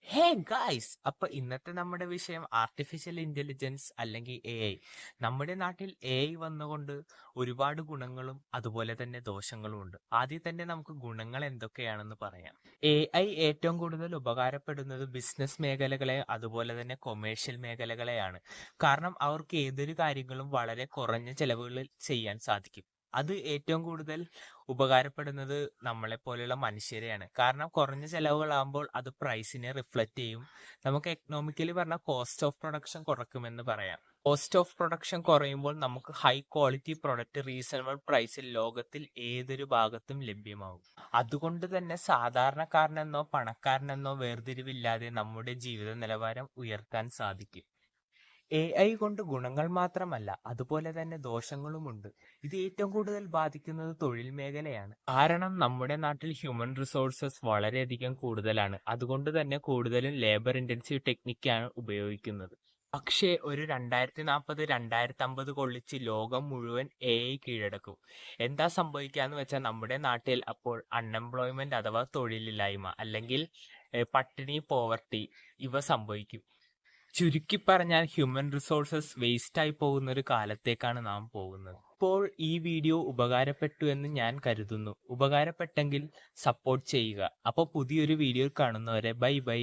Hey guys, അപ്പൊ ഇന്നത്തെ നമ്മുടെ വിഷയം ആർട്ടിഫിഷ്യൽ ഇന്റലിജൻസ് അല്ലെങ്കിൽ എ ഐ. നമ്മുടെ നാട്ടിൽ എ ഐ വന്നുകൊണ്ട് ഒരുപാട് ഗുണങ്ങളും അതുപോലെ തന്നെ ദോഷങ്ങളും ഉണ്ട്. ആദ്യം തന്നെ നമുക്ക് ഗുണങ്ങൾ എന്തൊക്കെയാണെന്ന് പറയാം. എ ഐ ഏറ്റവും കൂടുതൽ ഉപകാരപ്പെടുന്നത് ബിസിനസ് മേഖലകളെ അതുപോലെ തന്നെ കൊമേഴ്ഷ്യൽ മേഖലകളെയാണ്. കാരണം അവർക്ക് ഏതൊരു കാര്യങ്ങളും വളരെ കുറഞ്ഞ ചെലവുകളിൽ ചെയ്യാൻ സാധിക്കും. അത് ഏറ്റവും കൂടുതൽ ഉപകാരപ്പെടുന്നത് നമ്മളെപ്പോലെയുള്ള മനുഷ്യരെയാണ്. കാരണം കുറഞ്ഞ ചെലവുകളാകുമ്പോൾ അത് പ്രൈസിനെ റിഫ്ലക്റ്റ് ചെയ്യും. നമുക്ക് എക്കണോമിക്കലി പറഞ്ഞാൽ കോസ്റ്റ് ഓഫ് പ്രൊഡക്ഷൻ കുറയ്ക്കുമെന്ന് പറയാം. കോസ്റ്റ് ഓഫ് പ്രൊഡക്ഷൻ കുറയുമ്പോൾ നമുക്ക് ഹൈ ക്വാളിറ്റി പ്രൊഡക്റ്റ് റീസണബിൾ പ്രൈസിൽ ലോകത്തിൽ ഏതൊരു ഭാഗത്തും ലഭ്യമാകും. അതുകൊണ്ട് തന്നെ സാധാരണക്കാരനെന്നോ പണക്കാരനെന്നോ വേർതിരിവില്ലാതെ നമ്മുടെ ജീവിത നിലവാരം ഉയർത്താൻ സാധിക്കും. എ ഐ കൊണ്ട് ഗുണങ്ങൾ മാത്രമല്ല അതുപോലെ തന്നെ ദോഷങ്ങളുമുണ്ട്. ഇത് ഏറ്റവും കൂടുതൽ ബാധിക്കുന്നത് തൊഴിൽ മേഖലയാണ്. കാരണം നമ്മുടെ നാട്ടിൽ ഹ്യൂമൻ റിസോഴ്സസ് വളരെയധികം കൂടുതലാണ്. അതുകൊണ്ട് തന്നെ കൂടുതലും ലേബർ ഇന്റൻസീവ് ടെക്നിക്കാണ് ഉപയോഗിക്കുന്നത്. പക്ഷേ ഒരു 2040 2050 കൊള്ളിച്ച് ലോകം മുഴുവൻ എ ഐ കീഴടക്കും. എന്താ സംഭവിക്കാന്ന് വെച്ചാൽ നമ്മുടെ നാട്ടിൽ അപ്പോൾ അൺഎംപ്ലോയ്മെന്റ് അഥവാ തൊഴിലില്ലായ്മ അല്ലെങ്കിൽ പട്ടിണി, പോവർട്ടി ഇവ സംഭവിക്കും. ചുരുക്കി പറഞ്ഞാൽ ഹ്യൂമൻ റിസോഴ്സസ് വേസ്റ്റ് ആയി പോകുന്ന ഒരു കാലത്തേക്കാണ് നാം പോകുന്നത്. ഇപ്പോൾ ഈ വീഡിയോ ഉപകാരപ്പെട്ടു എന്ന് ഞാൻ കരുതുന്നു. ഉപകാരപ്പെട്ടെങ്കിൽ സപ്പോർട്ട് ചെയ്യുക. അപ്പോൾ പുതിയൊരു വീഡിയോ കാണുന്നവരെ ബൈ ബൈ.